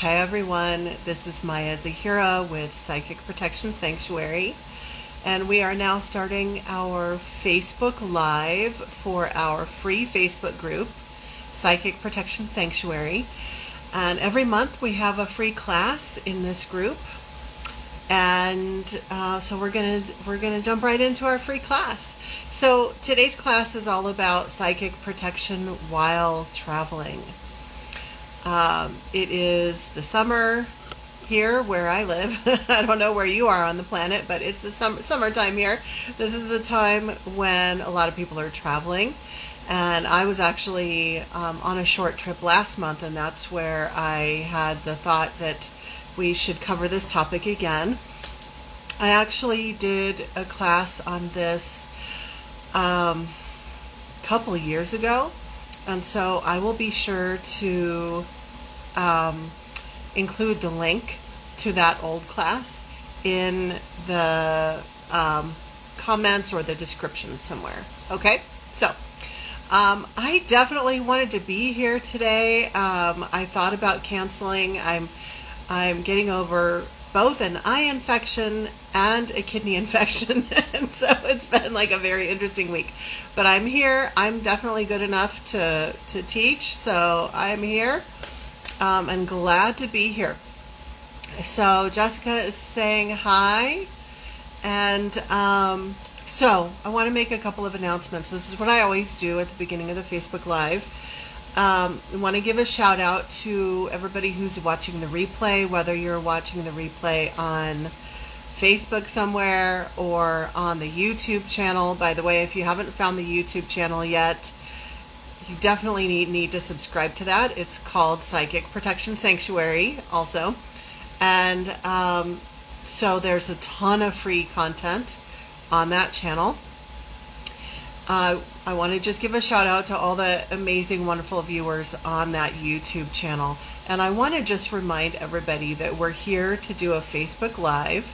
Hi everyone, this is Maya Zahira with Psychic Protection Sanctuary, and we are now starting our Facebook Live for our free Facebook group, Psychic Protection Sanctuary. And every month we have a free class in this group, and so we're gonna jump right into our free class. So today's class is all about psychic protection while traveling. It is the summer here where I live. I don't know where you are on the planet, but it's the summertime here. This is the time when a lot of people are traveling. And I was actually on a short trip last month, and that's where I had the thought that we should cover this topic again. I actually did a class on this a couple years ago, and so I will be sure to include the link to that old class in the comments or the description somewhere. Okay, so I definitely wanted to be here today. I thought about canceling. I'm getting over both an eye infection and a kidney infection, and so it's been like a very interesting week. But I'm here. I'm definitely good enough to teach, so I'm here. I'm glad to be here. So Jessica is saying hi, and so I want to make a couple of announcements. This is what I always do at the beginning of the Facebook Live. I want to give a shout out to everybody who's watching the replay, whether you're watching the replay on Facebook somewhere or on the YouTube channel. By the way, if you haven't found the YouTube channel yet, you definitely need to subscribe to that. It's called Psychic Protection Sanctuary also. And so there's a ton of free content on that channel. I want to just give a shout out to all the amazing, wonderful viewers on that YouTube channel. And I want to just remind everybody that we're here to do a Facebook Live.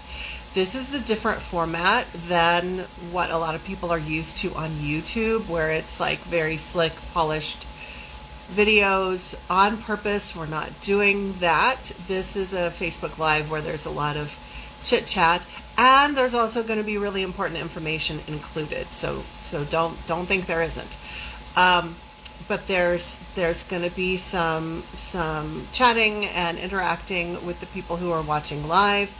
This is a different format than what a lot of people are used to on YouTube, where it's like very slick, polished videos on purpose. We're not doing that. This is a Facebook Live where there's a lot of chit chat, and there's also going to be really important information included. So don't think there isn't. But there's going to be some chatting and interacting with the people who are watching live.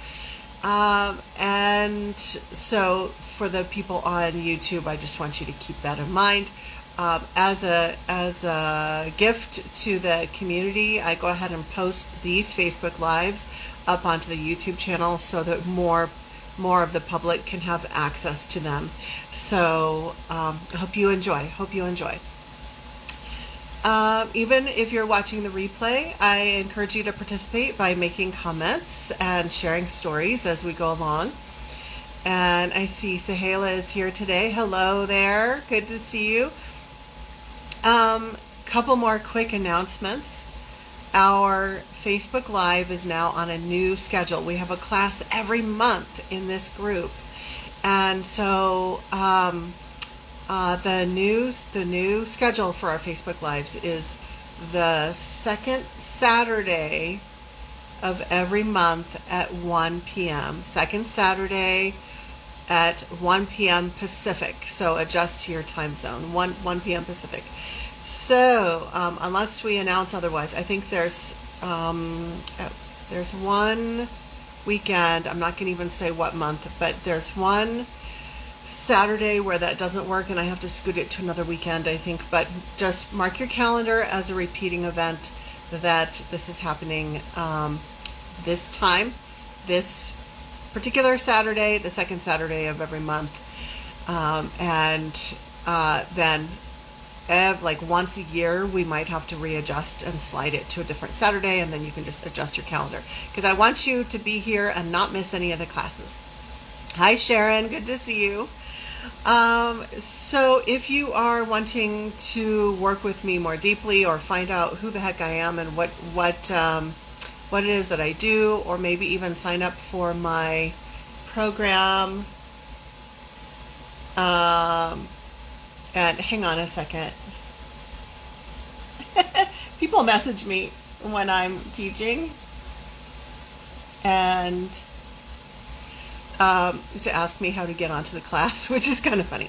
And so for the people on YouTube, I just want you to keep that in mind. As a gift to the community, I go ahead and post these Facebook Lives up onto the YouTube channel so that more of the public can have access to them. So I hope you enjoy. Even if you're watching the replay, I encourage you to participate by making comments and sharing stories as we go along. And I see Zahira is here today. Hello there. Good to see you. Couple more quick announcements. Our Facebook Live is now on a new schedule. We have a class every month in this group. And so the new schedule for our Facebook Lives is the second Saturday of every month at 1 p.m. Second Saturday at 1 p.m. Pacific. So adjust to your time zone, 1 p.m. Pacific. So unless we announce otherwise, I think there's one weekend, I'm not going to even say what month, but there's one Saturday where that doesn't work and I have to scoot it to another weekend, I think. But just mark your calendar as a repeating event that this is happening this time, this particular Saturday, the second Saturday of every month. Then like once a year, we might have to readjust and slide it to a different Saturday, and then you can just adjust your calendar. Because I want you to be here and not miss any of the classes. Hi, Sharon. Good to see you. So if you are wanting to work with me more deeply or find out who the heck I am and what it is that I do, or maybe even sign up for my program, and hang on a second. People message me when I'm teaching, and to ask me how to get onto the class, which is kind of funny.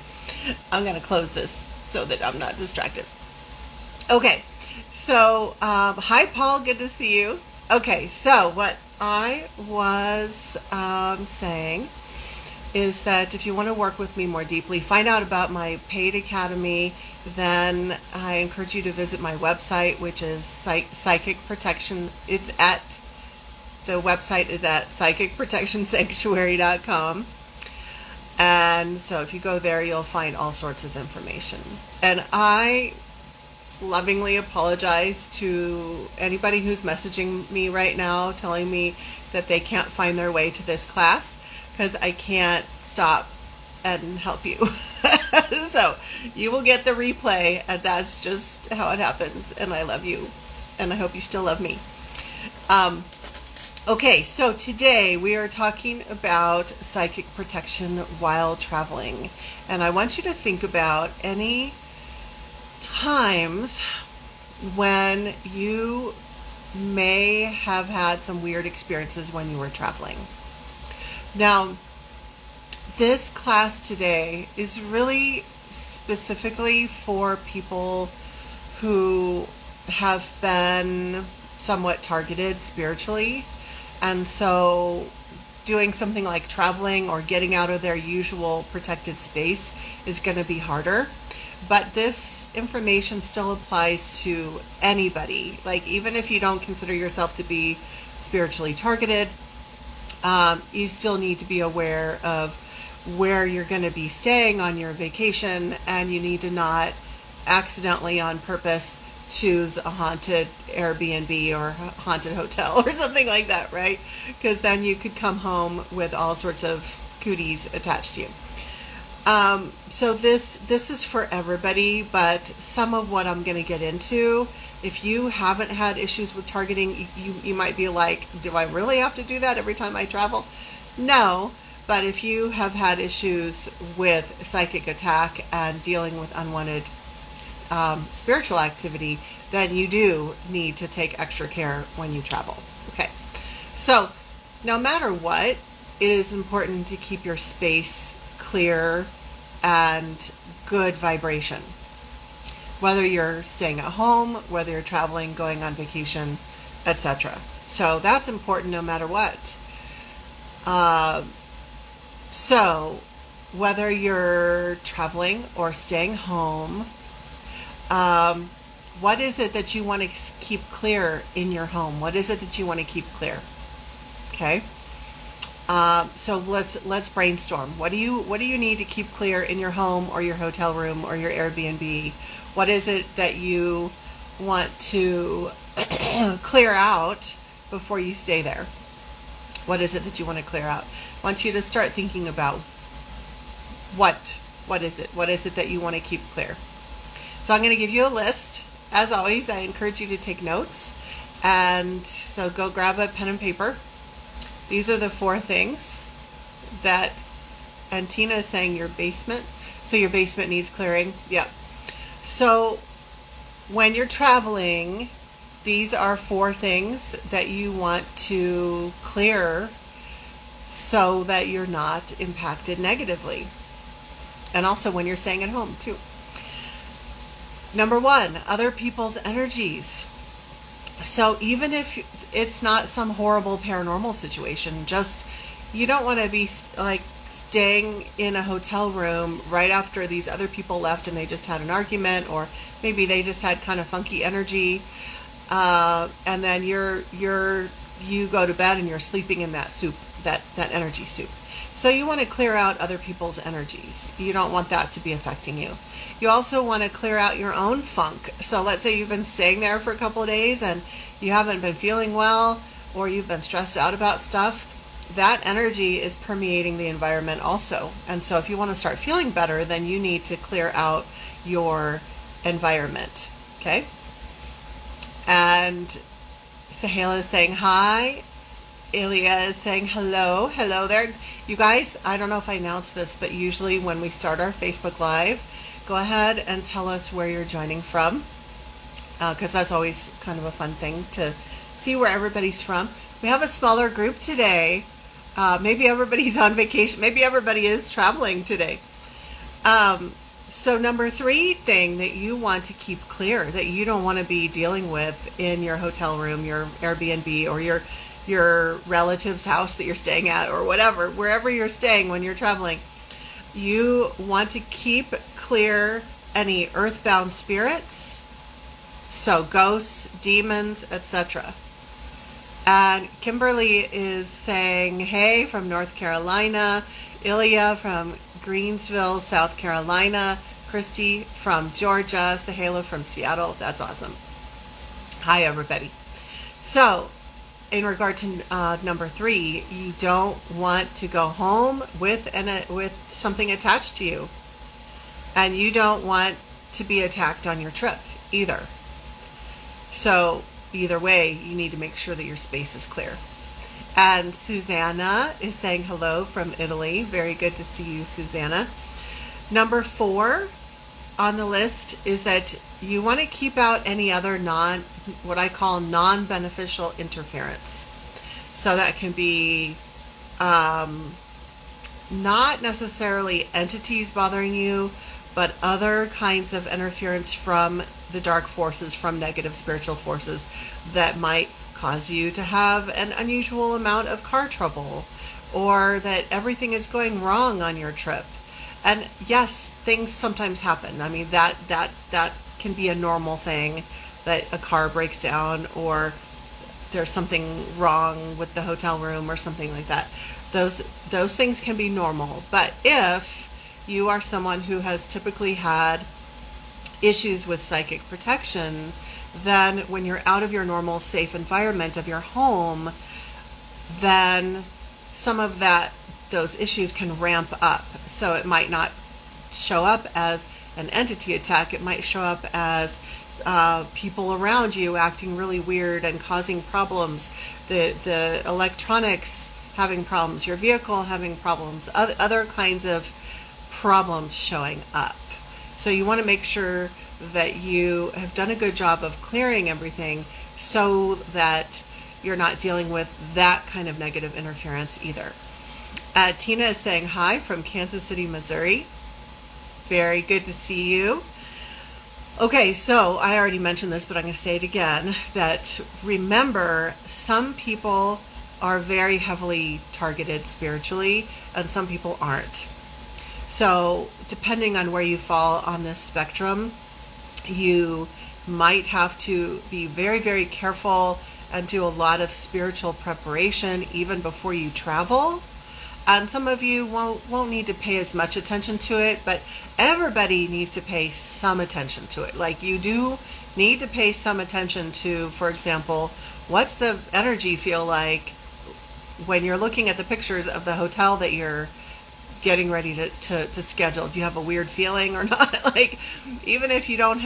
I'm going to close this so that I'm not distracted. Okay, so hi Paul, good to see you. Okay, so what I was saying is that if you want to work with me more deeply, find out about my paid academy, then I encourage you to visit my website, which is psychicprotection. The website is at psychicprotectionsanctuary.com. And so if you go there, you'll find all sorts of information. And I lovingly apologize to anybody who's messaging me right now telling me that they can't find their way to this class, because I can't stop and help you. So you will get the replay, and that's just how it happens. And I love you, and I hope you still love me. Okay, so today we are talking about psychic protection while traveling. And I want you to think about any times when you may have had some weird experiences when you were traveling. Now, this class today is really specifically for people who have been somewhat targeted spiritually. And so doing something like traveling or getting out of their usual protected space is going to be harder. But this information still applies to anybody. Like, even if you don't consider yourself to be spiritually targeted, you still need to be aware of where you're going to be staying on your vacation, and you need to not accidentally on purpose choose a haunted Airbnb or haunted hotel or something like that, right? Because then you could come home with all sorts of cooties attached to you. So this is for everybody, but some of what I'm going to get into, if you haven't had issues with targeting, you might be like, do I really have to do that every time I travel? No, but if you have had issues with psychic attack and dealing with unwanted spiritual activity, then you do need to take extra care when you travel. Okay, so no matter what, it is important to keep your space clear and good vibration. Whether you're staying at home, whether you're traveling, going on vacation, etc. So that's important no matter what. So whether you're traveling or staying home, what is it that you want to keep clear in your home? What is it that you want to keep clear? Okay. So let's brainstorm. What do you need to keep clear in your home or your hotel room or your Airbnb? What is it that you want to clear out before you stay there? What is it that you want to clear out? I want you to start thinking about what is it? What is it that you want to keep clear? So I'm going to give you a list. As always, I encourage you to take notes. And so go grab a pen and paper. These are the 4 things that, and Tina is saying your basement. So your basement needs clearing. Yep. So when you're traveling, these are 4 things that you want to clear so that you're not impacted negatively. And also when you're staying at home too. Number 1, other people's energies. So even if it's not some horrible paranormal situation, just, you don't want to be like staying in a hotel room right after these other people left and they just had an argument, or maybe they just had kind of funky energy, and then you go to bed and you're sleeping in that soup, that energy soup. So you want to clear out other people's energies. You don't want that to be affecting you. You also want to clear out your own funk. So let's say you've been staying there for a couple of days and you haven't been feeling well, or you've been stressed out about stuff. That energy is permeating the environment also. And so if you want to start feeling better, then you need to clear out your environment. Okay? And Zahira is saying hi. Ilya is saying hello. Hello there. You guys, I don't know if I announced this, but usually when we start our Facebook Live, go ahead and tell us where you're joining from, because that's always kind of a fun thing to see where everybody's from. We have a smaller group today. Maybe everybody's on vacation. Maybe everybody is traveling today. So number 3 thing that you want to keep clear, that you don't want to be dealing with in your hotel room, your Airbnb, or your relative's house that you're staying at, or whatever, wherever you're staying when you're traveling, you want to keep clear any earthbound spirits, so ghosts, demons, etc. And Kimberly is saying, hey, from North Carolina. Ilya from Greensville, South Carolina. Christy from Georgia. Zahira from Seattle. That's awesome. Hi, everybody. So, in regard to number 3, you don't want to go home with something attached to you. And you don't want to be attacked on your trip either. So, either way, you need to make sure that your space is clear. And Susanna is saying hello from Italy. Very good to see you, Susanna. Number 4 on the list is that you want to keep out any other what I call non-beneficial interference. So that can be not necessarily entities bothering you, but other kinds of interference from the dark forces, from negative spiritual forces that might cause you to have an unusual amount of car trouble, or that everything is going wrong on your trip. And yes, things sometimes happen. I mean, that can be a normal thing, that a car breaks down, or there's something wrong with the hotel room or something like that. Those things can be normal. But if you are someone who has typically had issues with psychic protection, then when you're out of your normal safe environment of your home, then some of those issues can ramp up. So it might not show up as an entity attack. It might show up as people around you acting really weird and causing problems, the electronics having problems, your vehicle having problems, other kinds of problems showing up. So you want to make sure that you have done a good job of clearing everything so that you're not dealing with that kind of negative interference either. Tina is saying hi from Kansas City, Missouri. Very good to see you. Okay, so I already mentioned this, but I'm going to say it again, that remember, some people are very heavily targeted spiritually and some people aren't. So depending on where you fall on this spectrum, you might have to be very, very careful and do a lot of spiritual preparation even before you travel. And some of you won't need to pay as much attention to it, but everybody needs to pay some attention to it. Like, you do need to pay some attention to, for example, what's the energy feel like when you're looking at the pictures of the hotel that you're getting ready to schedule. Do you have a weird feeling or not? Like, even if you don't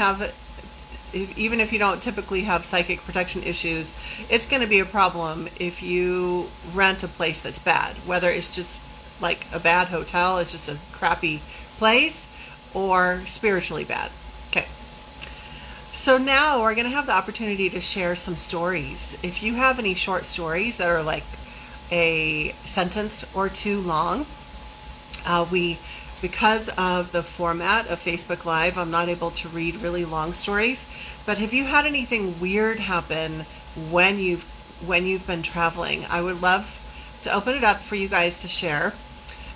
typically have psychic protection issues, it's going to be a problem if you rent a place that's bad, whether it's just like a bad hotel, it's just a crappy place, or spiritually bad. Okay. So now we're going to have the opportunity to share some stories. If you have any short stories that are like a sentence or two long, because of the format of Facebook Live, I'm not able to read really long stories. But have you had anything weird happen when you've been traveling? I would love to open it up for you guys to share.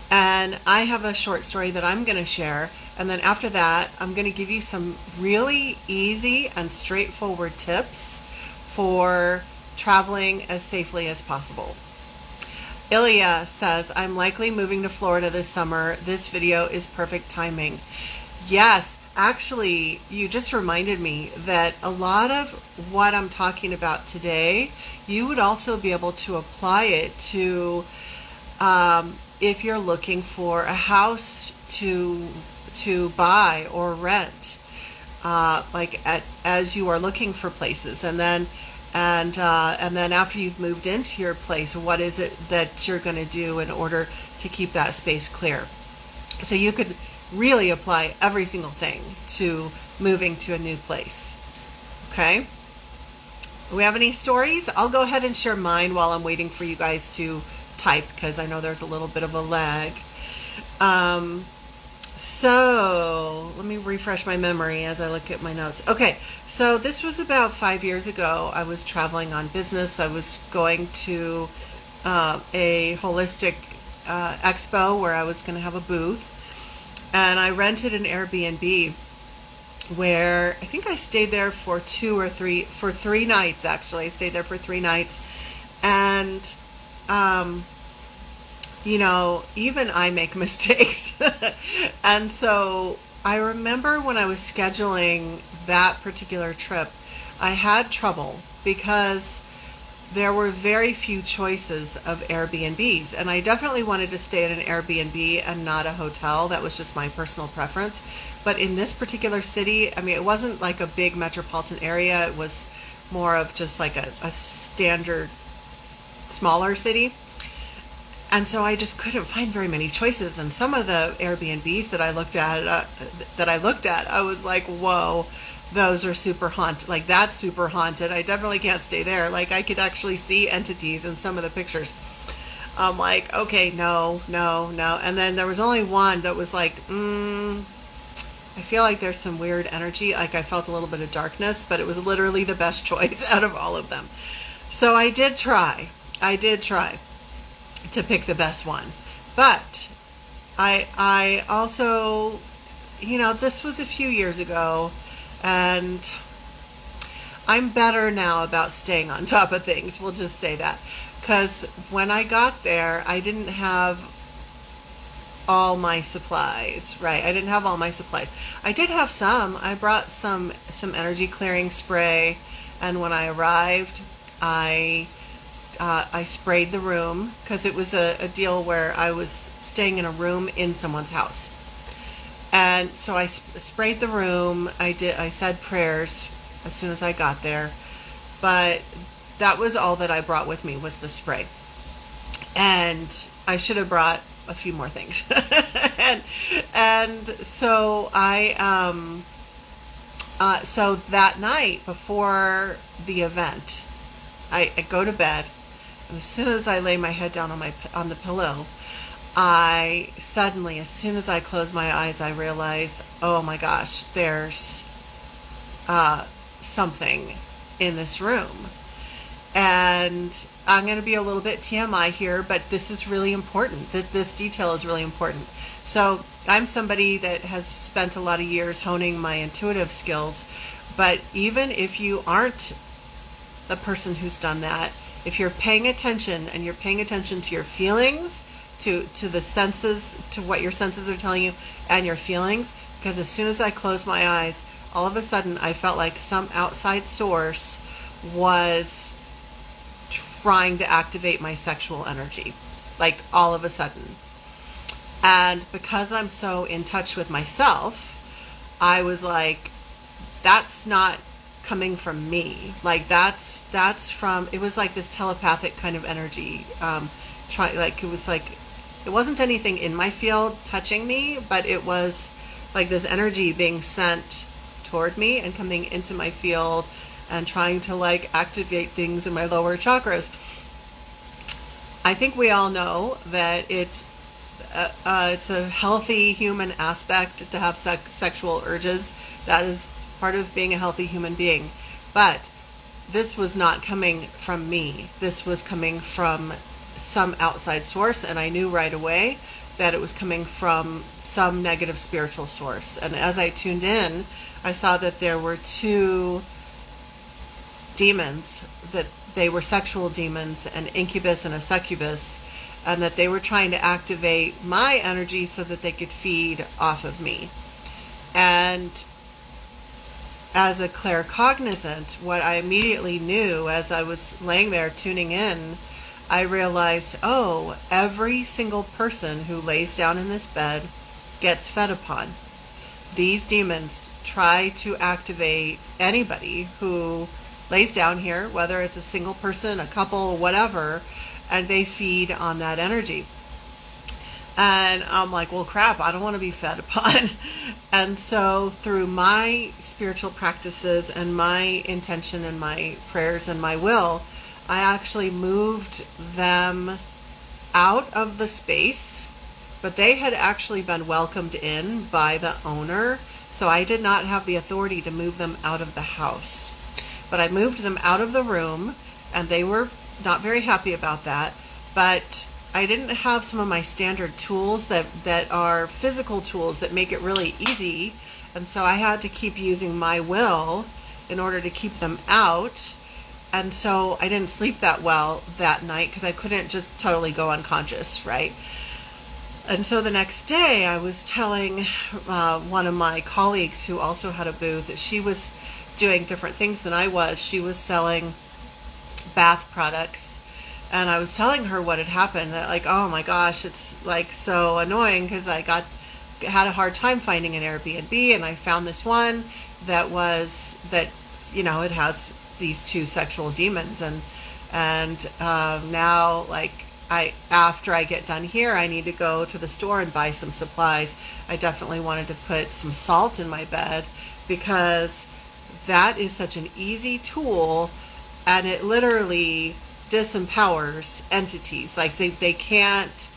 And I have a short story that I'm going to share. And then after that, I'm going to give you some really easy and straightforward tips for traveling as safely as possible. Ilya says, I'm likely moving to Florida this summer. This video is perfect timing. Yes, actually, you just reminded me that a lot of what I'm talking about today, you would also be able to apply it to if you're looking for a house to buy or rent, as you are looking for places, and then after you've moved into your place, what is it that you're going to do in order to keep that space clear? So you could really apply every single thing to moving to a new place. Okay? Do we have any stories? I'll go ahead and share mine while I'm waiting for you guys to type, because I know there's a little bit of a lag. So let me refresh my memory as I look at my notes. Okay, so this was about 5 years ago. I was traveling on business. I was going to a holistic expo where I was going to have a booth, and I rented an Airbnb where I think I stayed there for 3 nights. Actually, I stayed there for 3 nights, and you know, even I make mistakes. And so I remember when I was scheduling that particular trip, I had trouble because there were very few choices of Airbnbs. And I definitely wanted to stay at an Airbnb and not a hotel. That was just my personal preference. But in this particular city, I mean, it wasn't like a big metropolitan area. It was more of just like a standard smaller city. And so I just couldn't find very many choices. And some of the Airbnbs that I looked at, I was like, whoa, those are super haunted. Like, that's super haunted. I definitely can't stay there. Like, I could actually see entities in some of the pictures. I'm like, okay, no. And then there was only one that was like, I feel like there's some weird energy. Like, I felt a little bit of darkness, but it was literally the best choice out of all of them. So I did try to pick the best one. But I also, you know, this was a few years ago, and I'm better now about staying on top of things. We'll just say that. Because when I got there, I didn't have all my supplies, right? I didn't have all my supplies. I did have some. I brought some energy clearing spray, and when I arrived, I sprayed the room, because it was a deal where I was staying in a room in someone's house. And so I sprayed the room. I said prayers as soon as I got there. But that was all that I brought with me, was the spray. And I should have brought a few more things. and so so that night before the event, I go to bed. As soon as I lay my head down on the pillow, I suddenly, as soon as I close my eyes, I realize, oh my gosh, there's something in this room. And I'm going to be a little bit TMI here, but this is really important. This detail is really important. So I'm somebody that has spent a lot of years honing my intuitive skills, but even if you aren't the person who's done that, if you're paying attention, and you're paying attention to your feelings, to the senses, to what your senses are telling you, and your feelings, because as soon as I closed my eyes, all of a sudden I felt like some outside source was trying to activate my sexual energy, like all of a sudden. And because I'm so in touch with myself, I was like, that's not coming from me. Like, that's from, it was like this telepathic kind of energy. It wasn't anything in my field touching me, but it was like this energy being sent toward me and coming into my field and trying to like activate things in my lower chakras. I think we all know that it's a healthy human aspect to have sexual urges. That is part of being a healthy human being. But this was not coming from me. This was coming from some outside source, and I knew right away that it was coming from some negative spiritual source. And as I tuned in, I saw that there were 2 demons, that they were sexual demons, an incubus and a succubus, and that they were trying to activate my energy so that they could feed off of me. And as a claircognizant, what I immediately knew as I was laying there tuning in, I realized, oh, every single person who lays down in this bed gets fed upon. These demons try to activate anybody who lays down here, whether it's a single person, a couple, whatever, and they feed on that energy. And I'm like, well, crap, I don't want to be fed upon. And so through my spiritual practices and my intention and my prayers and my will, I actually moved them out of the space, but they had actually been welcomed in by the owner. So I did not have the authority to move them out of the house. But I moved them out of the room, and they were not very happy about that. But I didn't have some of my standard tools that are physical tools that make it really easy. And so I had to keep using my will in order to keep them out. And so I didn't sleep that well that night because I couldn't just totally go unconscious, right? And so the next day I was telling one of my colleagues who also had a booth that she was doing different things than I was. She was selling bath products. And I was telling her what had happened, that like, oh my gosh, it's like so annoying because I had a hard time finding an Airbnb, and I found this one that it has these two sexual demons, and now like after I get done here, I need to go to the store and buy some supplies. I definitely wanted to put some salt in my bed because that is such an easy tool, and it literally disempowers entities. Like they can't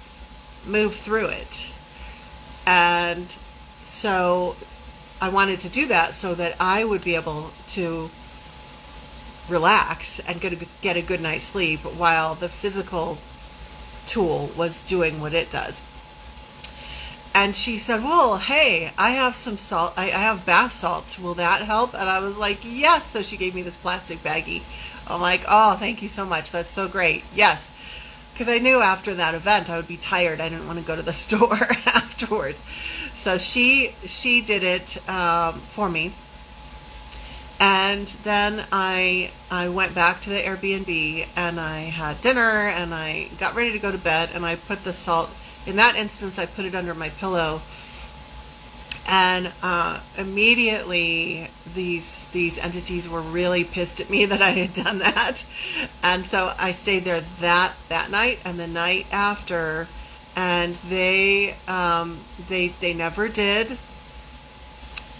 move through it. And so I wanted to do that so that I would be able to relax and get a good night's sleep while the physical tool was doing what it does. And she said, well, hey, I have some salt. I have bath salts. Will that help? And I was like, yes. So she gave me this plastic baggie. I'm like, oh, thank you so much. That's so great. Yes. Because I knew after that event I would be tired. I didn't want to go to the store afterwards. So she did it for me. And then I went back to the Airbnb and I had dinner and I got ready to go to bed, and I put the salt, in that instance, I put it under my pillow. And immediately these entities were really pissed at me that I had done that. And so I stayed there that night and the night after, and they never did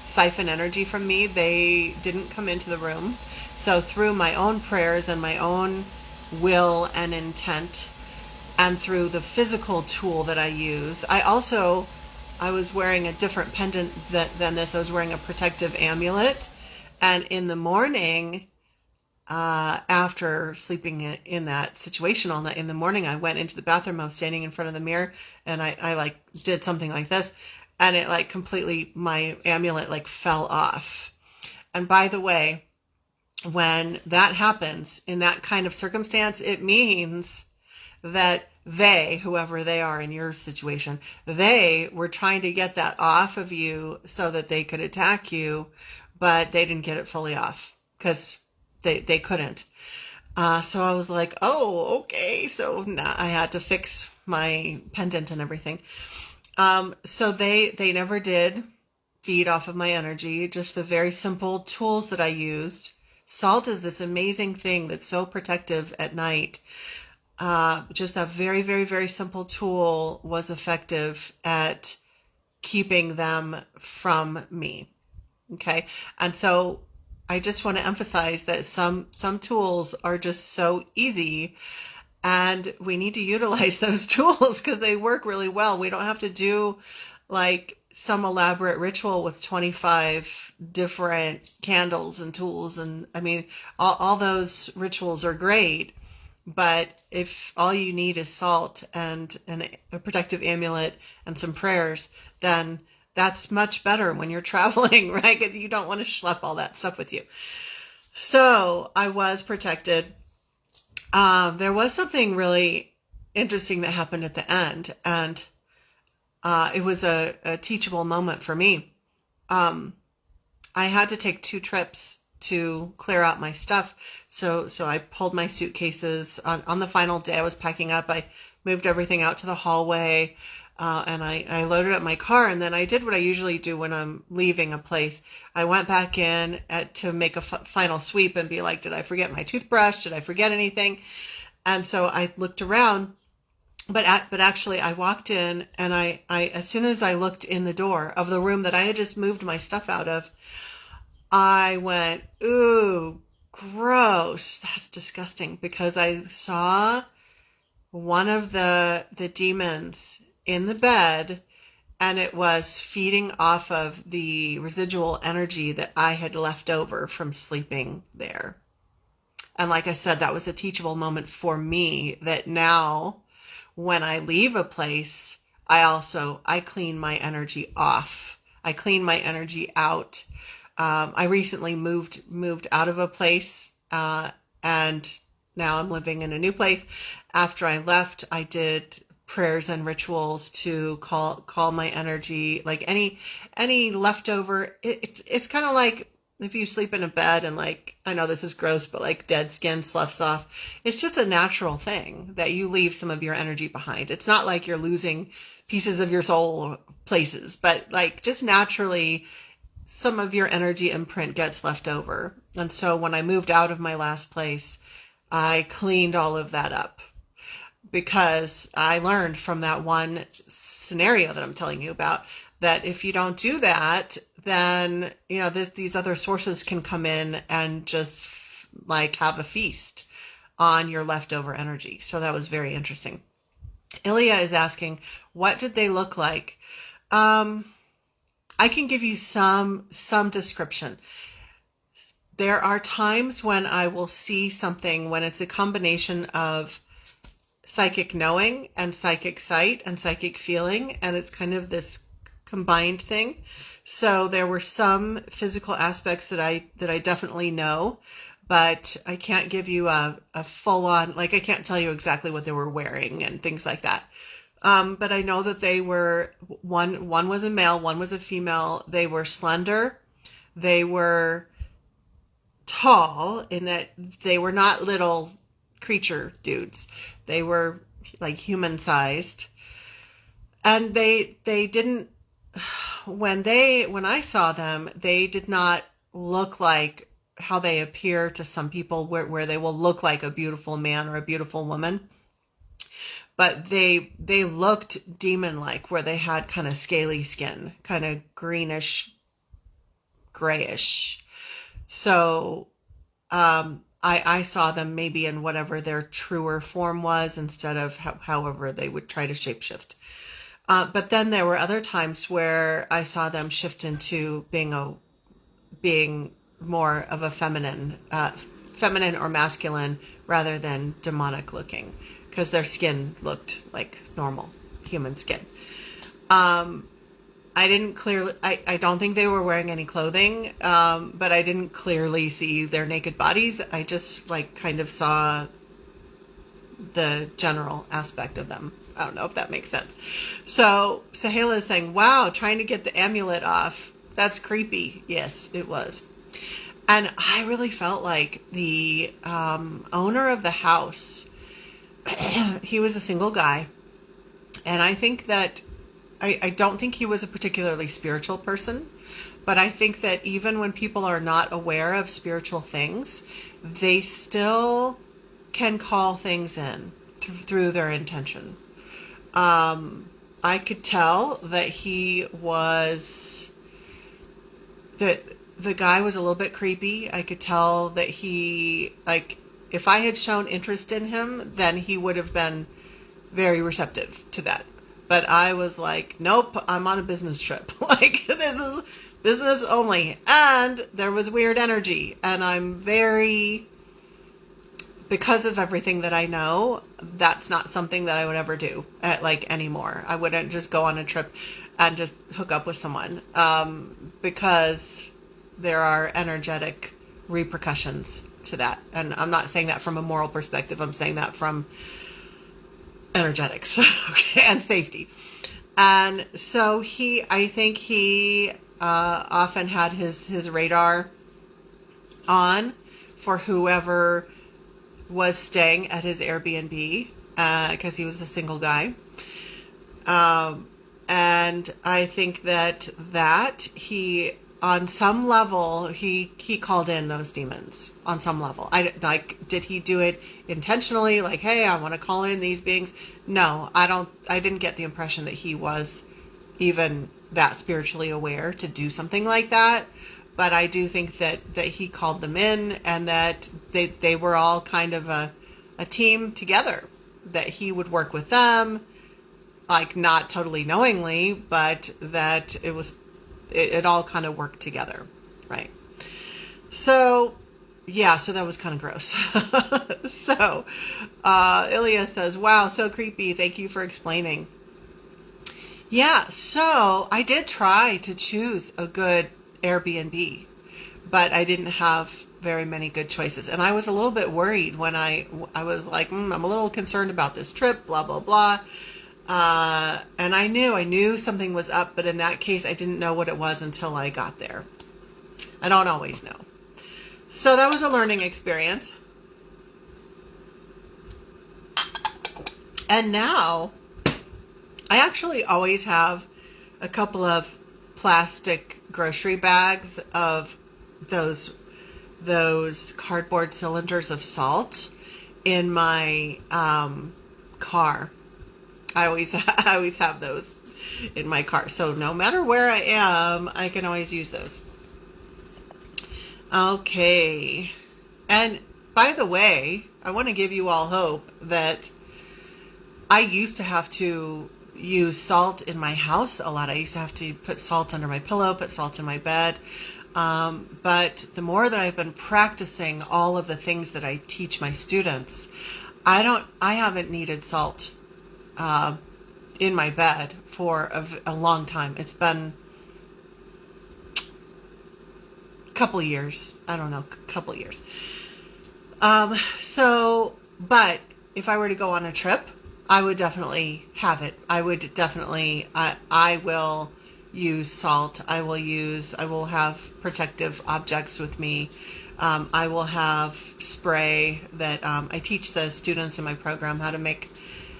siphon energy from me. They didn't come into the room. So through my own prayers and my own will and intent, and through the physical tool that I use, I was wearing a different pendant than this. I was wearing a protective amulet. And in the morning, after sleeping in that situation all night, in the morning, I went into the bathroom. I was standing in front of the mirror, and I like did something like this, and it like completely, my amulet like fell off. And by the way, when that happens in that kind of circumstance, it means that they, whoever they are in your situation, they were trying to get that off of you so that they could attack you, but they didn't get it fully off because they couldn't. So I was like, oh, okay. So now I had to fix my pendant and everything. So they never did feed off of my energy, just the very simple tools that I used. Salt is this amazing thing that's so protective at night. Just that very, very, very simple tool was effective at keeping them from me. Okay. And so I just want to emphasize that some tools are just so easy, and we need to utilize those tools because they work really well. We don't have to do like some elaborate ritual with 25 different candles and tools. And I mean, all those rituals are great. But if all you need is salt and a protective amulet and some prayers, then that's much better when you're traveling, right? Because you don't want to schlep all that stuff with you. So I was protected. There was something really interesting that happened at the end, and it was a teachable moment for me. I had to take 2 trips to clear out my stuff. So I pulled my suitcases on the final day I was packing up. I moved everything out to the hallway, and I loaded up my car, and then I did what I usually do when I'm leaving a place. I went back in to make a final sweep and be like, did I forget my toothbrush? Did I forget anything? And so I looked around, but actually I walked in, and I as soon as I looked in the door of the room that I had just moved my stuff out of, I went, ooh, gross. That's disgusting, because I saw one of the demons in the bed, and it was feeding off of the residual energy that I had left over from sleeping there. And like I said, that was a teachable moment for me, that now when I leave a place, I clean my energy off. I clean my energy out. I recently moved out of a place, and now I'm living in a new place. After I left, I did prayers and rituals to call my energy, like any leftover. It's kind of like if you sleep in a bed and, like, I know this is gross, but like dead skin sloughs off. It's just a natural thing that you leave some of your energy behind. It's not like you're losing pieces of your soul places, but like just naturally some of your energy imprint gets left over. And so when I moved out of my last place, I cleaned all of that up, because I learned from that one scenario that I'm telling you about, that if you don't do that, then, you know, these other sources can come in and just like have a feast on your leftover energy. So that was very interesting. Ilya is asking, what did they look like? I can give you some description. There are times when I will see something when it's a combination of psychic knowing and psychic sight and psychic feeling, and it's kind of this combined thing. So there were some physical aspects that I definitely know, but I can't give you a full on, like, I can't tell you exactly what they were wearing and things like that. But I know that they were, one was a male, one was a female. They were slender. They were tall, in that they were not little creature dudes. They were like human sized. And they didn't, when I saw them, they did not look like how they appear to some people, where they will look like a beautiful man or a beautiful woman. But they looked demon-like, where they had kind of scaly skin, kind of greenish, grayish. So I saw them maybe in whatever their truer form was, instead of however they would try to shapeshift. But then there were other times where I saw them shift into being more of a feminine or masculine, rather than demonic looking, because their skin looked like normal human skin. I don't think they were wearing any clothing, but I didn't clearly see their naked bodies. I just kind of saw the general aspect of them. I don't know if that makes sense. So Zahira is saying, wow, trying to get the amulet off. That's creepy. Yes, it was. And I really felt like the owner of the house, he was a single guy. And I think that, I don't think he was a particularly spiritual person, but I think that even when people are not aware of spiritual things, they still can call things in through their intention. I could tell that he was, the guy was a little bit creepy. I could tell that he, if I had shown interest in him, then he would have been very receptive to that. But I was like, nope, I'm on a business trip. This is business only. And there was weird energy. And I'm because of everything that I know, that's not something that I would ever do anymore. I wouldn't just go on a trip and just hook up with someone, because there are energetic repercussions to that. And I'm not saying that from a moral perspective. I'm saying that from energetics, okay, and safety. And so I think he often had his radar on for whoever was staying at his Airbnb, because he was a single guy. And I think that he on some level, he called in those demons on some level. Did he do it intentionally? Like, hey, I want to call in these beings. No, I didn't get the impression that he was even that spiritually aware to do something like that. But I do think that he called them in, and that they were all kind of a team together, that he would work with them, like not totally knowingly, but that it all kind of worked together, right? So, yeah, so that was kind of gross. So, Ilya says, wow, so creepy. Thank you for explaining. Yeah, so I did try to choose a good Airbnb, but I didn't have very many good choices. And I was a little bit worried when I was like, I'm a little concerned about this trip, blah, blah, blah. And I knew something was up, but in that case, I didn't know what it was until I got there. I don't always know. So that was a learning experience. And now I actually always have a couple of plastic grocery bags of those cardboard cylinders of salt in my car. I always have those in my car. So no matter where I am, I can always use those. Okay. And by the way, I want to give you all hope that I used to have to use salt in my house a lot. I used to have to put salt under my pillow, put salt in my bed. But the more that I've been practicing all of the things that I teach my students, I haven't needed salt in my bed for a long time. It's been a couple years. I don't know, a couple years. But if I were to go on a trip, I would definitely have it. I will use salt. I will have protective objects with me. I will have spray that I teach the students in my program how to make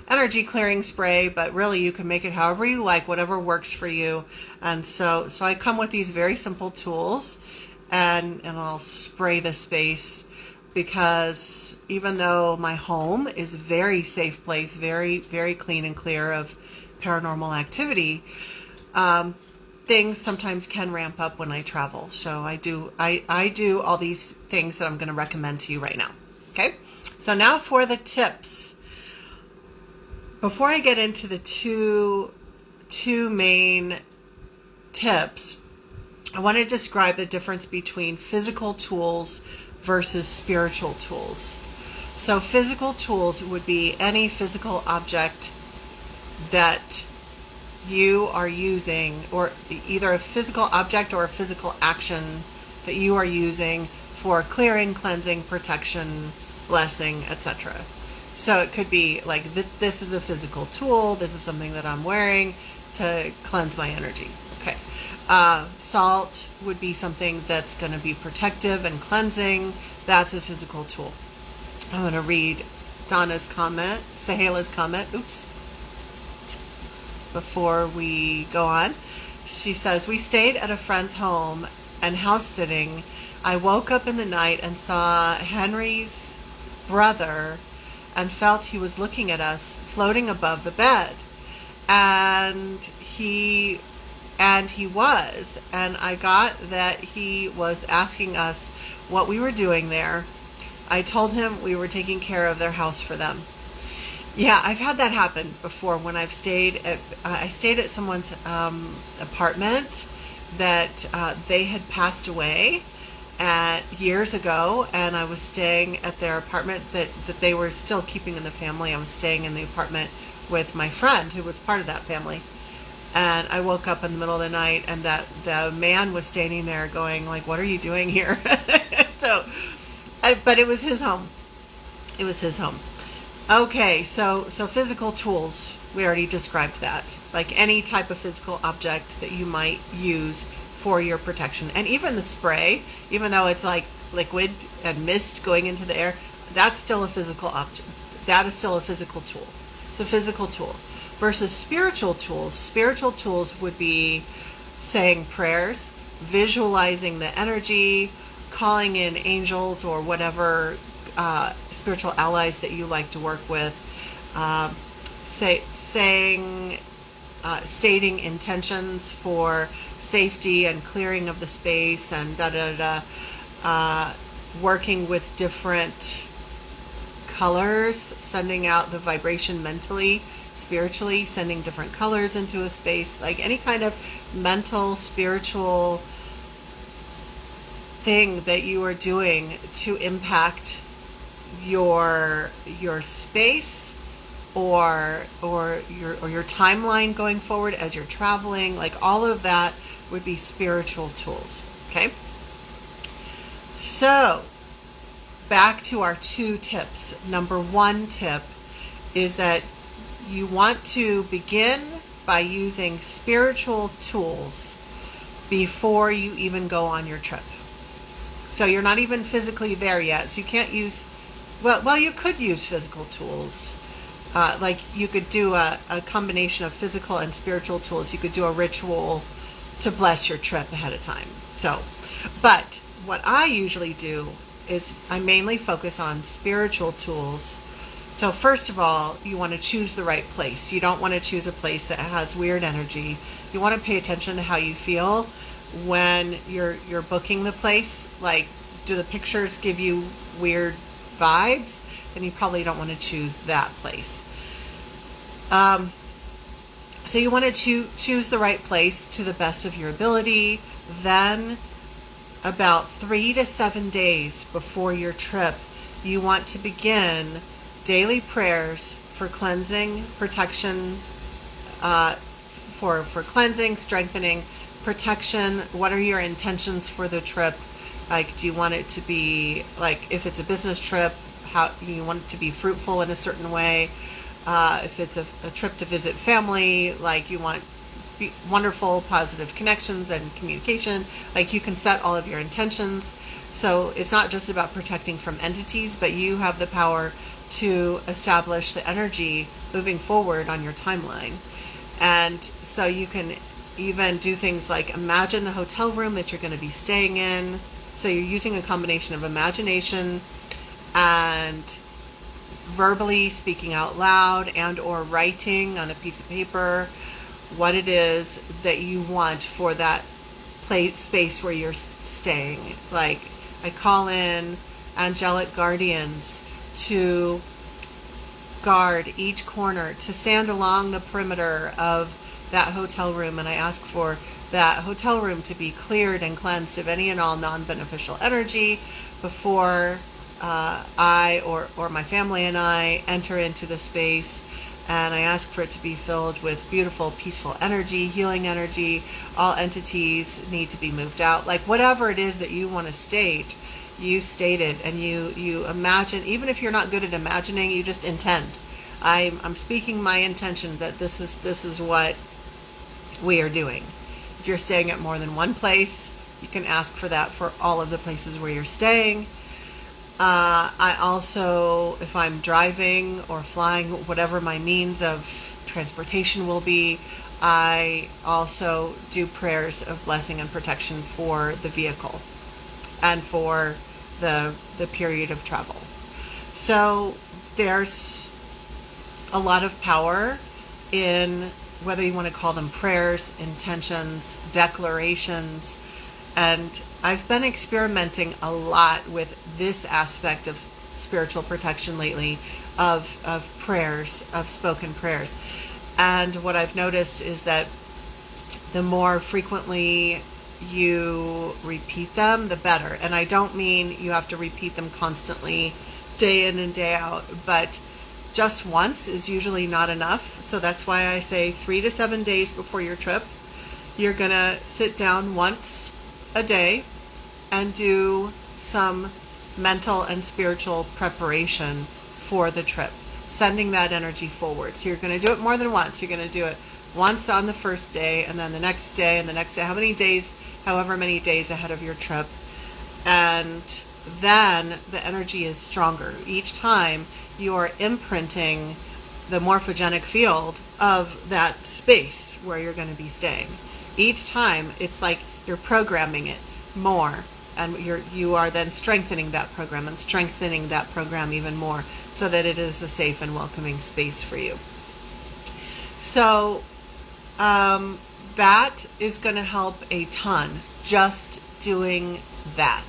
energy clearing spray, but really you can make it however you like, whatever works for you. And so I come with these very simple tools, and I'll spray the space, because even though my home is a very safe place, very, very clean and clear of paranormal activity, things sometimes can ramp up when I travel. So I do all these things that I'm going to recommend to you right now. Okay. So now for the tips. Before I get into the two main tips, I want to describe the difference between physical tools versus spiritual tools. So physical tools would be any physical object that you are using, or either a physical object or a physical action that you are using for clearing, cleansing, protection, blessing, etc. So it could be like, this is a physical tool. This is something that I'm wearing to cleanse my energy. Okay. Salt would be something that's going to be protective and cleansing. That's a physical tool. I'm going to read Donna's comment, Sahila's comment. Oops. Before we go on, she says, we stayed at a friend's home and house sitting. I woke up in the night and saw Henry's brother and felt he was looking at us floating above the bed. And he was. And I got that he was asking us what we were doing there. I told him we were taking care of their house for them. Yeah, I've had that happen before when I stayed at someone's apartment that they had passed away years ago, and I was staying at their apartment that they were still keeping in the family. I was staying in the apartment with my friend who was part of that family, and I woke up in the middle of the night, and that the man was standing there going like, what are you doing here? But it was his home. It was his home. Okay, so physical tools, we already described that. Like any type of physical object that you might use for your protection. And even the spray, even though it's like liquid and mist going into the air, that's still a physical object. That is still a physical tool. It's a physical tool. Versus spiritual tools. Spiritual tools would be saying prayers, visualizing the energy, calling in angels or whatever spiritual allies that you like to work with, stating intentions for safety and clearing of the space, and working with different colors, sending out the vibration mentally, spiritually, sending different colors into a space, like any kind of mental, spiritual thing that you are doing to impact your space or your timeline going forward as you're traveling. Like all of that would be spiritual tools. Okay, so back to our 2 tips. Number 1 tip is that you want to begin by using spiritual tools before you even go on your trip. So you're not even physically there yet, so you can't use, well, you could use physical tools. Like you could do a combination of physical and spiritual tools. You could do a ritual to bless your trip ahead of time. So, but what I usually do is I mainly focus on spiritual tools. So first of all, you want to choose the right place. You don't want to choose a place that has weird energy. You want to pay attention to how you feel when you're booking the place. Like, do the pictures give you weird vibes? Then you probably don't want to choose that place. So you want to choose the right place to the best of your ability. Then about 3 to 7 days before your trip, you want to begin daily prayers for cleansing, protection, for cleansing, strengthening, protection. What are your intentions for the trip? Like, do you want it to be, like, if it's a business trip, how you want it to be fruitful in a certain way? If it's a trip to visit family, like you want wonderful, positive connections and communication. Like, you can set all of your intentions. So it's not just about protecting from entities, but you have the power to establish the energy moving forward on your timeline. And so you can even do things like imagine the hotel room that you're going to be staying in. So you're using a combination of imagination and verbally speaking out loud and or writing on a piece of paper what it is that you want for that space where you're staying. Like, I call in angelic guardians to guard each corner, to stand along the perimeter of that hotel room, and I ask for that hotel room to be cleared and cleansed of any and all non-beneficial energy before I or my family and I enter into the space. And I ask for it to be filled with beautiful, peaceful energy, healing energy. All entities need to be moved out. Like, whatever it is that you want to state, you state it, and you imagine. Even if you're not good at imagining, you just intend. I'm speaking my intention that this is what we are doing. If you're staying at more than one place, you can ask for that for all of the places where you're staying. I also, if I'm driving or flying, whatever my means of transportation will be, I also do prayers of blessing and protection for the vehicle and for the period of travel. So there's a lot of power in whether you want to call them prayers, intentions, declarations. And I've been experimenting a lot with this aspect of spiritual protection lately, of prayers, of spoken prayers. And what I've noticed is that the more frequently you repeat them, the better. And I don't mean you have to repeat them constantly, day in and day out, but just once is usually not enough. So that's why I say 3 to 7 days before your trip, you're going to sit down once a day and do some mental and spiritual preparation for the trip, sending that energy forward. So you're going to do it more than once. You're going to do it once on the first day, and then the next day, and the next day, however many days ahead of your trip. And then the energy is stronger. Each time you are imprinting the morphogenic field of that space where you're going to be staying. Each time it's like You're programming it more, and you are then strengthening that program and strengthening that program even more so that it is a safe and welcoming space for you. So that is going to help a ton, just doing that.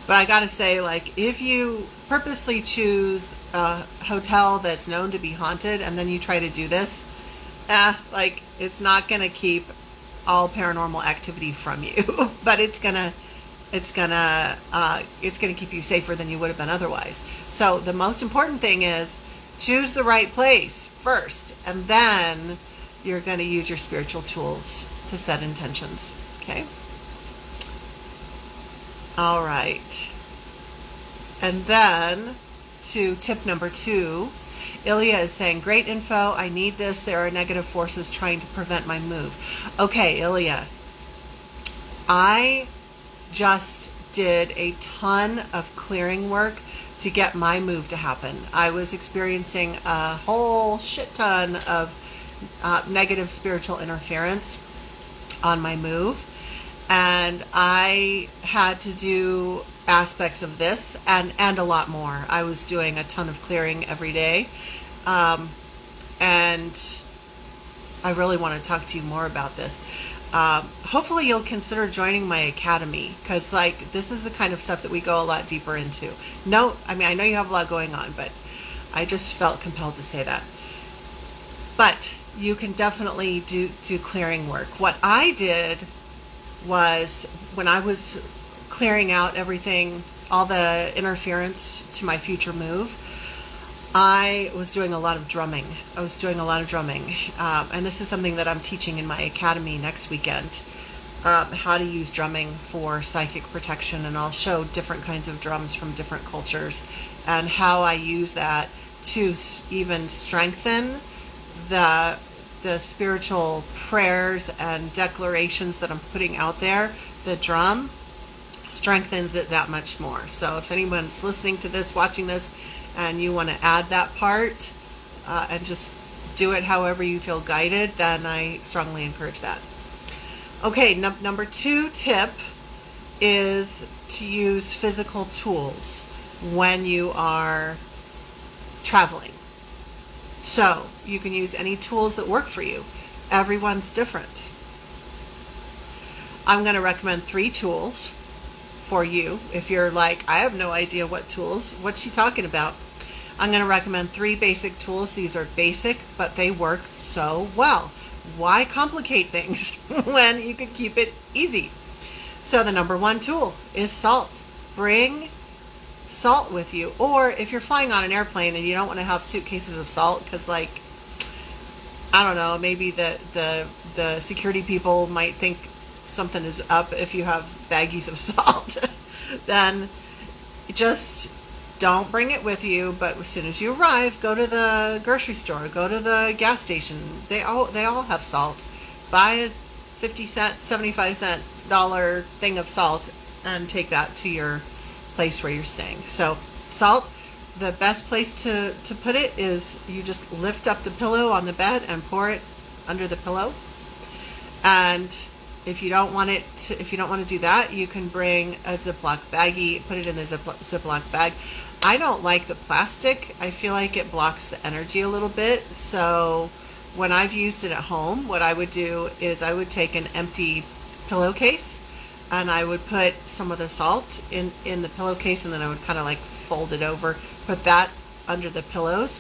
But I gotta say, like, if you purposely choose a hotel that's known to be haunted and then you try to do this, like, it's not gonna keep all paranormal activity from you, but it's gonna keep you safer than you would have been otherwise. So the most important thing is choose the right place first, and then you're going to use your spiritual tools to set intentions. Okay? All right. And then to tip number 2, Ilya is saying, great info. I need this. There are negative forces trying to prevent my move. Okay, Ilya. I just did a ton of clearing work to get my move to happen. I was experiencing a whole shit ton of negative spiritual interference on my move, and I had to do aspects of this and a lot more. I was doing a ton of clearing every day, and I really want to talk to you more about this. Hopefully you'll consider joining my academy, because like this is the kind of stuff that we go a lot deeper into. No, I mean, I know you have a lot going on, but I just felt compelled to say that. But you can definitely do clearing work. What I did was, when I was clearing out everything, all the interference to my future move, I was doing a lot of drumming. And this is something that I'm teaching in my academy next weekend, how to use drumming for psychic protection. And I'll show different kinds of drums from different cultures and how I use that to even strengthen the spiritual prayers and declarations that I'm putting out there. The drum strengthens it that much more. So if anyone's listening to this, watching this, and you want to add that part and just do it however you feel guided, then I strongly encourage that. Okay, number 2 tip is to use physical tools when you are traveling. So you can use any tools that work for you. Everyone's different. I'm going to recommend 3 tools for you. If you're like, I have no idea what tools, what's she talking about? I'm going to recommend 3 basic tools. These are basic, but they work so well. Why complicate things when you can keep it easy? So the number 1 tool is salt. Bring salt with you. Or if you're flying on an airplane and you don't want to have suitcases of salt, because like, I don't know, maybe the security people might think something is up if you have baggies of salt, then just don't bring it with you. But as soon as you arrive, go to the grocery store, go to the gas station. They all have salt. Buy a 50-cent, 75-cent dollar thing of salt and take that to your place where you're staying. So salt, the best place to put it is you just lift up the pillow on the bed and pour it under the pillow. And if you don't want to do that, you can bring a Ziploc baggie, put it in the Ziploc bag. I don't like the plastic. I feel like it blocks the energy a little bit. So when I've used it at home, what I would do is I would take an empty pillowcase and I would put some of the salt in the pillowcase, and then I would kind of like fold it over, put that under the pillows.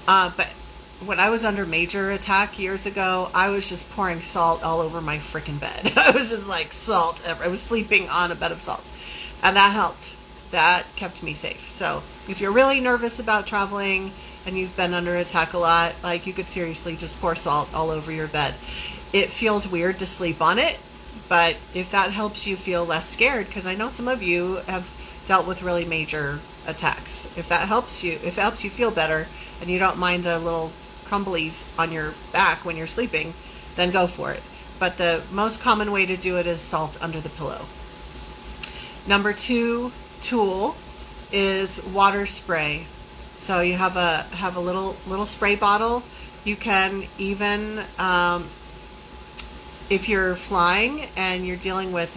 But when I was under major attack years ago, I was just pouring salt all over my freaking bed. I was just like salt. I was sleeping on a bed of salt, and that helped. That kept me safe. So if you're really nervous about traveling and you've been under attack a lot, like, you could seriously just pour salt all over your bed. It feels weird to sleep on it, but if that helps you feel less scared, because I know some of you have dealt with really major attacks. If that helps you feel better and you don't mind the little crumblies on your back when you're sleeping, then go for it. But the most common way to do it is salt under the pillow. Number 2 tool is water spray. So you have a little spray bottle. You can even If you're flying and you're dealing with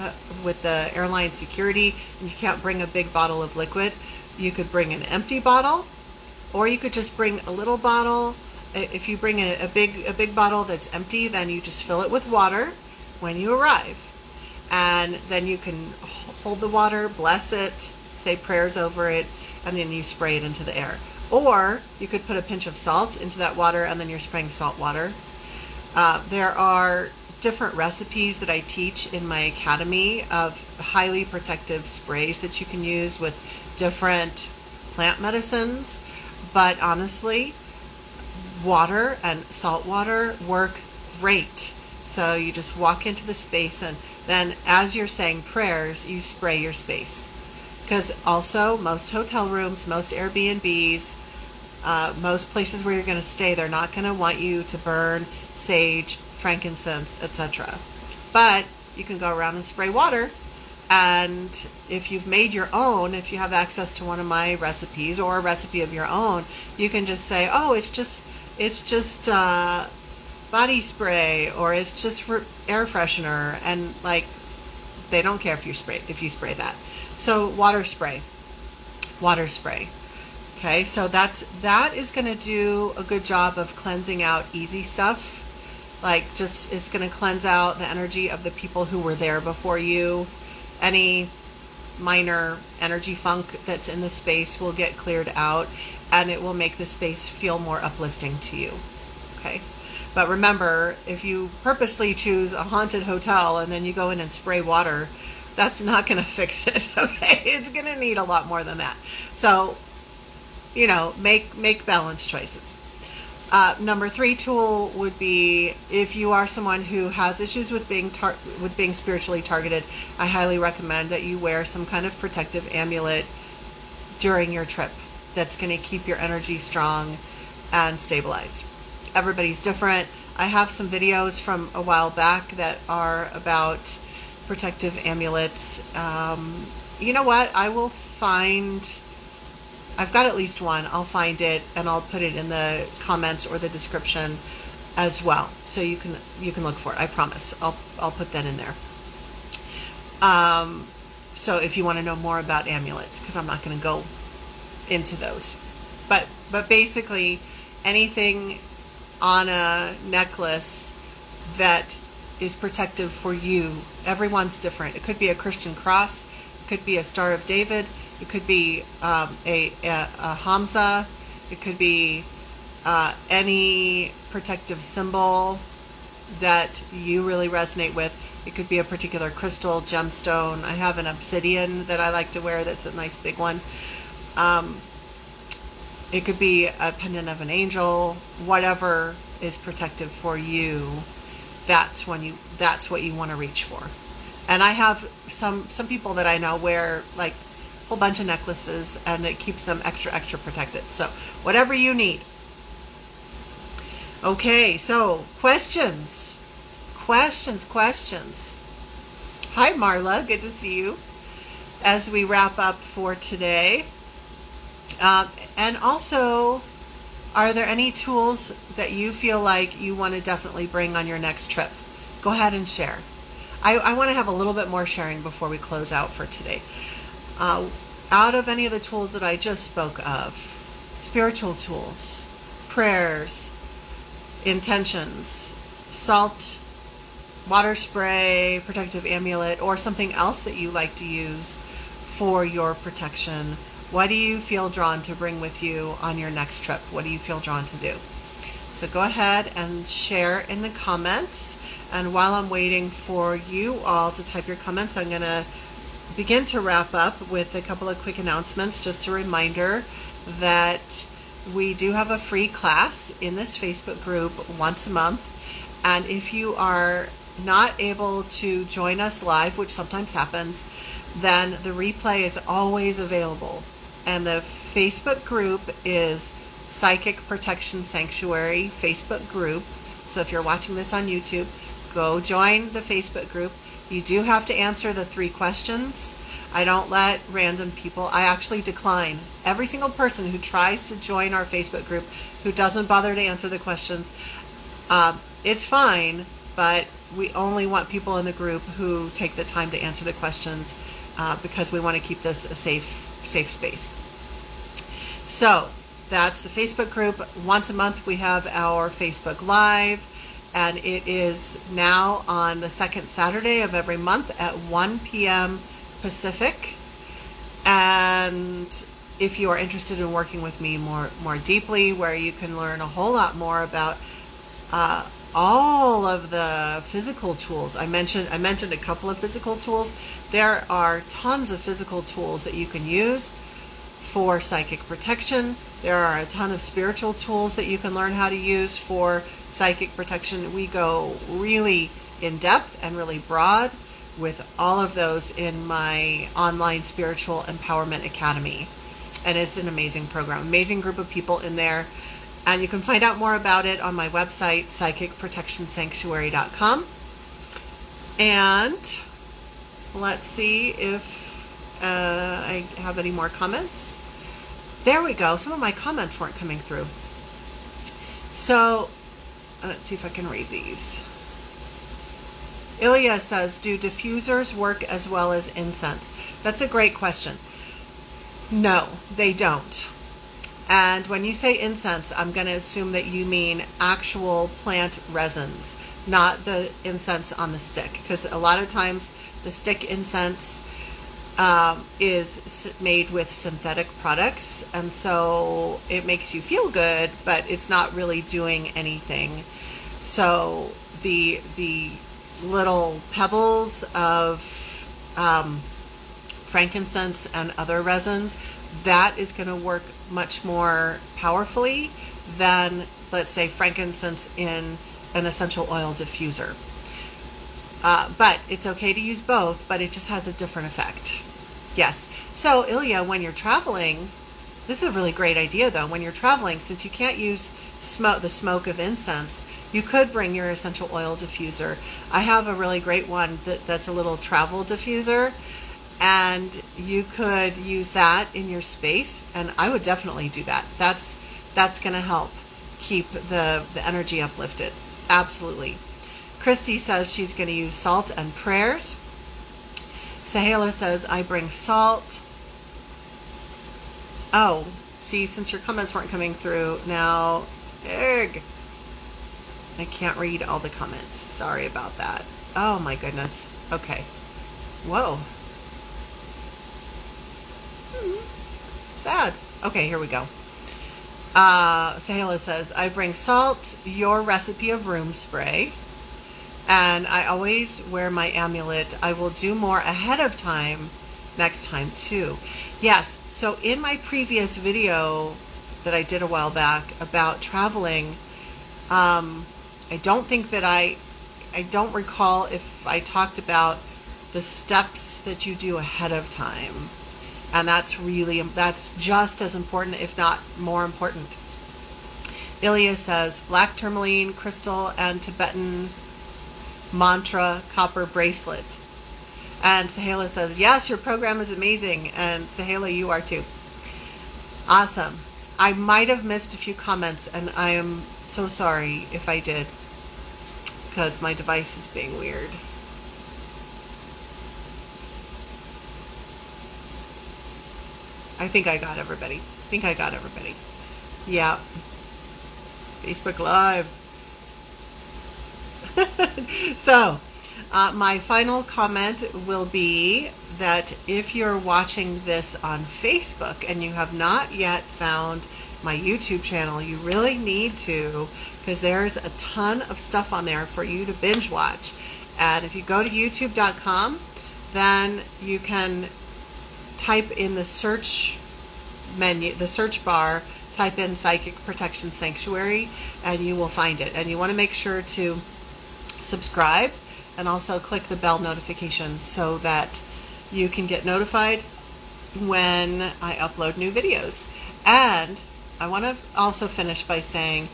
the airline security and you can't bring a big bottle of liquid, you could bring an empty bottle, or you could just bring a little bottle. If you bring a big bottle that's empty, then you just fill it with water when you arrive. And then you can hold the water, bless it, say prayers over it, and then you spray it into the air. Or you could put a pinch of salt into that water and then you're spraying salt water. There are different recipes that I teach in my academy of highly protective sprays that you can use with different plant medicines. But honestly, water and salt water work great. So you just walk into the space, and then as you're saying prayers, you spray your space. Because also most hotel rooms, most Airbnbs, most places where you're going to stay, they're not going to want you to burn sage, frankincense, etc. But you can go around and spray water. And if you've made your own, if you have access to one of my recipes or a recipe of your own, you can just say, oh, it's just body spray, or it's just for air freshener, and like they don't care if you spray that. So water spray. Okay, so that is going to do a good job of cleansing out easy stuff. Like it's going to cleanse out the energy of the people who were there before you. Any minor energy funk that's in the space will get cleared out, and it will make the space feel more uplifting to you. Okay, but remember, if you purposely choose a haunted hotel and then you go in and spray water, that's not going to fix it. Okay, it's going to need a lot more than that. So, make balanced choices. Number 3 tool would be, if you are someone who has issues with being spiritually targeted, I highly recommend that you wear some kind of protective amulet during your trip that's going to keep your energy strong and stabilized. Everybody's different. I have some videos from a while back that are about protective amulets. You know what? I've got at least one. I'll find it and I'll put it in the comments or the description as well, so you can look for it. I promise. I'll put that in there. So if you want to know more about amulets, because I'm not going to go into those, but basically anything on a necklace that is protective for you. Everyone's different. It could be a Christian cross. It could be a Star of David. It could be a Hamza. It could be any protective symbol that you really resonate with. It could be a particular crystal, gemstone. I have an obsidian that I like to wear that's a nice big one. It could be a pendant of an angel. Whatever is protective for you, that's what you want to reach for. And I have some people that I know wear like a whole bunch of necklaces, and it keeps them extra protected. So whatever you need. Okay, so questions. Hi Marla, good to see you as we wrap up for today. And also, are there any tools that you feel like you want to definitely bring on your next trip? Go ahead and share. I want to have a little bit more sharing before we close out for today. Out of any of the tools that I just spoke of, spiritual tools, prayers, intentions, salt, water spray, protective amulet, or something else that you like to use for your protection, what do you feel drawn to bring with you on your next trip? What do you feel drawn to do? So go ahead and share in the comments. And while I'm waiting for you all to type your comments, I'm going to begin to wrap up with a couple of quick announcements. Just a reminder that we do have a free class in this Facebook group once a month. And if you are not able to join us live, which sometimes happens, then the replay is always available. And the Facebook group is Psychic Protection Sanctuary Facebook group. So if you're watching this on YouTube, go join the Facebook group. You do have to answer the 3 questions. I don't let random people, I actually decline every single person who tries to join our Facebook group who doesn't bother to answer the questions. It's fine, but we only want people in the group who take the time to answer the questions, because we want to keep this a safe space. So that's the Facebook group. Once a month we have our Facebook Live, and it is now on the second Saturday of every month at 1 p.m. Pacific. And if you are interested in working with me more deeply, where you can learn a whole lot more about all of the physical tools. I mentioned a couple of physical tools. There are tons of physical tools that you can use for psychic protection. There are a ton of spiritual tools that you can learn how to use for psychic protection. We go really in depth and really broad with all of those in my online spiritual empowerment academy. And it's an amazing program, amazing group of people in there. And you can find out more about it on my website, psychicprotectionsanctuary.com. And let's see if I have any more comments. There we go. Some of my comments weren't coming through. So let's see if I can read these. Ilya says, do diffusers work as well as incense? That's a great question. No, they don't. And when you say incense, I'm going to assume that you mean actual plant resins, not the incense on the stick. Because a lot of times the stick incense is made with synthetic products, and so it makes you feel good, but it's not really doing anything. So the little pebbles of frankincense and other resins, that is going to work much more powerfully than, let's say, frankincense in an essential oil diffuser. But it's okay to use both, but it just has a different effect. Yes. So Ilya, when you're traveling, this is a really great idea though. When you're traveling, since you can't use the smoke of incense, you could bring your essential oil diffuser. I have a really great one that's a little travel diffuser, and you could use that in your space, and I would definitely do that. That's going to help keep the energy uplifted. Absolutely. Christy says she's going to use salt and prayers. Zahira says, I bring salt. Oh, see, since your comments weren't coming through, now, I can't read all the comments. Sorry about that. Oh my goodness. Okay. Whoa. Sad. Okay, here we go. Zahira says, I bring salt, your recipe of room spray, and I always wear my amulet. I will do more ahead of time next time too. Yes, so in my previous video that I did a while back about traveling, I don't think that I don't recall if I talked about the steps that you do ahead of time. And that's just as important, if not more important. Ilya says, black tourmaline crystal and Tibetan mantra copper bracelet. And Zahira says, yes, your program is amazing. And Zahira, you are too. Awesome. I might have missed a few comments, and I am so sorry if I did, because my device is being weird. I think I got everybody. Yeah. Facebook Live. So, my final comment will be that if you're watching this on Facebook and you have not yet found my YouTube channel, you really need to, because there's a ton of stuff on there for you to binge watch. And if you go to youtube.com, then you can type in the search menu, the search bar, type in Psychic Protection Sanctuary, and you will find it. And you want to make sure to subscribe and also click the bell notification so that you can get notified when I upload new videos. And I want to also finish by saying,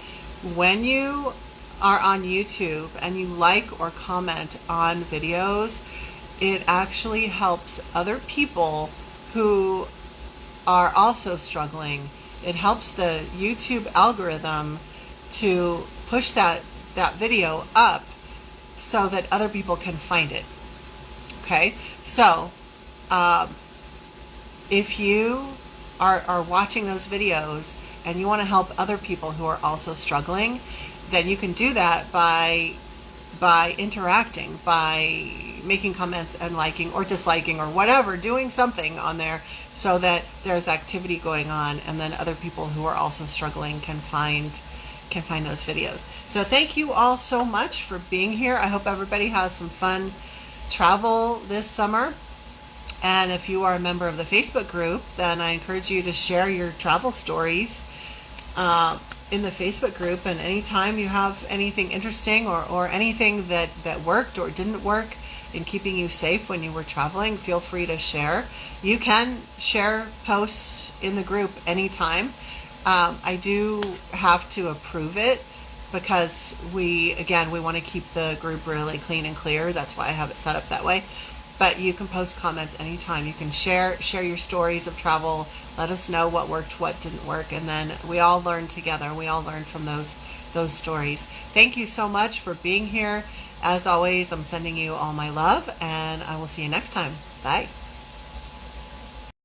when you are on YouTube and you like or comment on videos, it actually helps other people who are also struggling. It helps the YouTube algorithm to push that video up so that other people can find it. Okay, so if you are watching those videos and you want to help other people who are also struggling, then you can do that by interacting, by making comments and liking or disliking or whatever, doing something on there so that there's activity going on, and then other people who are also struggling can find those videos. So thank you all so much for being here. I hope everybody has some fun travel this summer. And if you are a member of the Facebook group, then I encourage you to share your travel stories in the Facebook group. And anytime you have anything interesting or anything that worked or didn't work in keeping you safe when you were traveling, feel free to share. You can share posts in the group anytime. I do have to approve it because we want to keep the group really clean and clear. That's why I have it set up that way. But you can post comments anytime. You can share your stories of travel. Let us know what worked, what didn't work, and then we all learn together. We all learn from those stories. Thank you so much for being here. As always, I'm sending you all my love, and I will see you next time. Bye.